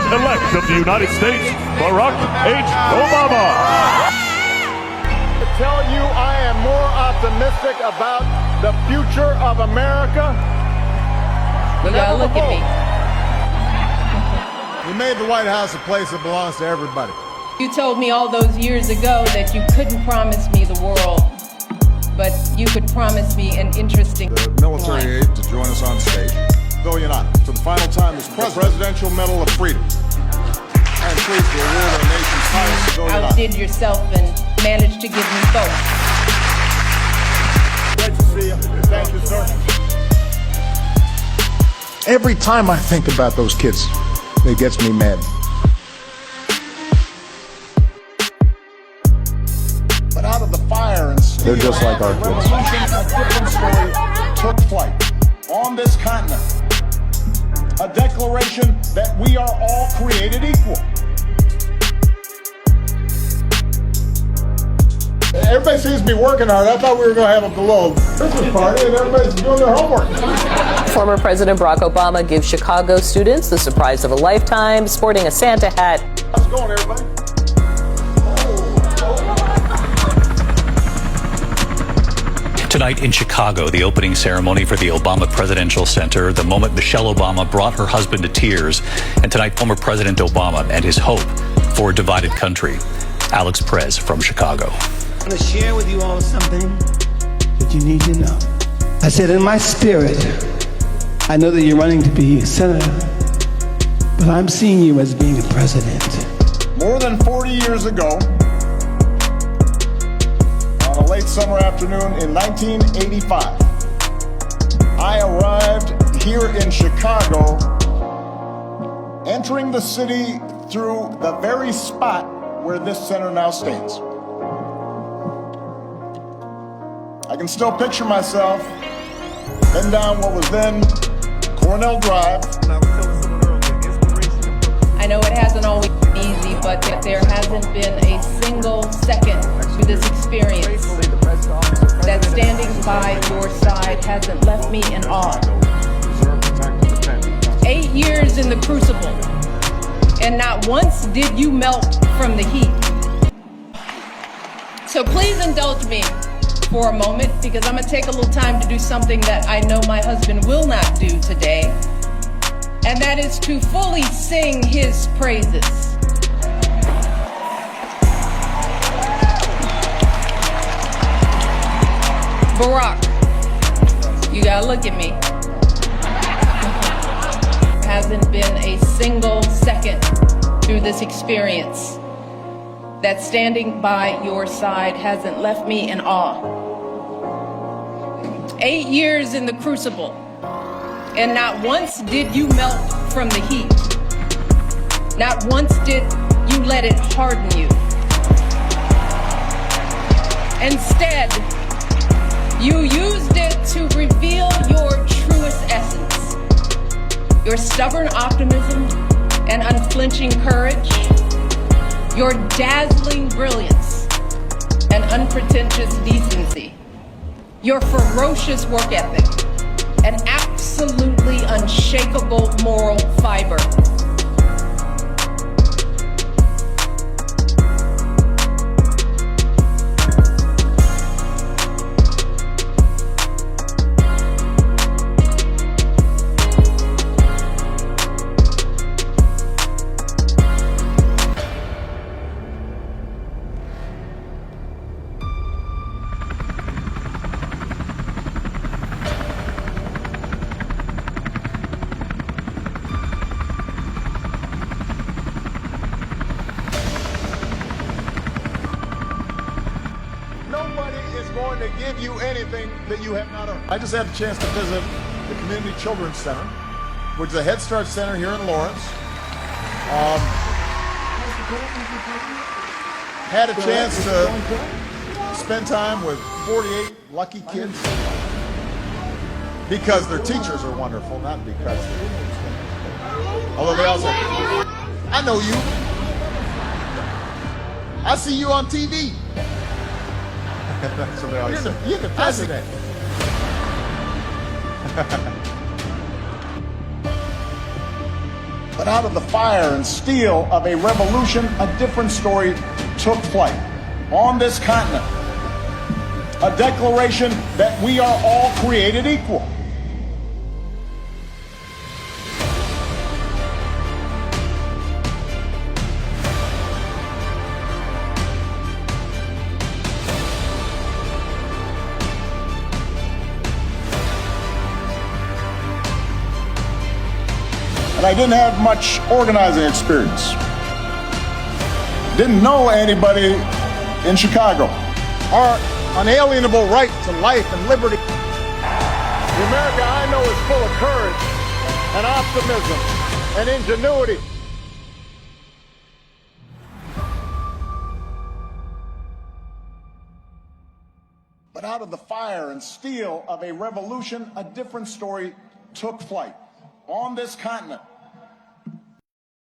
President-elect of the United States, Barack H. Obama. To tell you I am more optimistic about the future of America than You gotta ever look before. at me. You made the White House a place that belongs to everybody. You told me all those years ago that you couldn't promise me the world, but you could promise me an interesting The military aide to join us on stage. Though you're not, for the final time as President, the Presidential Medal of Freedom. I am pleased to award our nation's highest civilian honor. outdid yourself and managed to give me both. Great to see you. Thank you, sir. Every time I think about those kids, it gets me mad. But out of the fire and steel, They're just like our a kids. revolution, a different story took flight on this continent. A declaration that we are all created equal. Everybody seems to be working hard. I thought we were going to have a below Christmas party and everybody's doing their homework. Former President Barack Obama gives Chicago students the surprise of a lifetime, sporting a Santa hat. How's it going, everybody? Tonight in Chicago, the opening ceremony for the Obama Presidential Center, the moment Michelle Obama brought her husband to tears, and tonight former President Obama and his hope for a divided country. Alex Perez from Chicago. I want to share with you all something that you need to know. I said in my spirit, I know that you're running to be a senator, but I'm seeing you as being a president. More than 40 years ago, on a late summer afternoon in 1985, I arrived here in Chicago, entering the city through the very spot where this center now stands. I can still picture myself heading down what was then Cornell Drive. I know it hasn't always been easy, but there hasn't been a single second through this experience that standing by your side hasn't left me in awe. 8 years in the crucible, and not once did you melt from the heat. So please indulge me for a moment, because I'm gonna take a little time to do something that I know my husband will not do today, and that is to fully sing his praises. Barack, you gotta look at me. Hasn't been a single second through this experience that standing by your side hasn't left me in awe. 8 years in the crucible, and not once did you melt from the heat. Not once did you let it harden you. Instead, you used it to reveal your truest essence, your stubborn optimism and unflinching courage, your dazzling brilliance and unpretentious decency, your ferocious work ethic, and absolutely unshakable moral fiber. Nobody is going to give you anything that you have not earned. I just had a chance to visit the Community Children's Center, which is a Head Start center here in Lawrence. Had a chance to spend time with 48 lucky kids because their teachers are wonderful, not because. Although they also, I know you. I see you on TV. That's what they always say. You're the president. But out of the fire and steel of a revolution, a different story took flight on this continent. A declaration that we are all created equal. And I didn't have much organizing experience. Didn't know anybody in Chicago. Our unalienable right to life and liberty. The America I know is full of courage and optimism and ingenuity. But out of the fire and steel of a revolution, a different story took flight on this continent.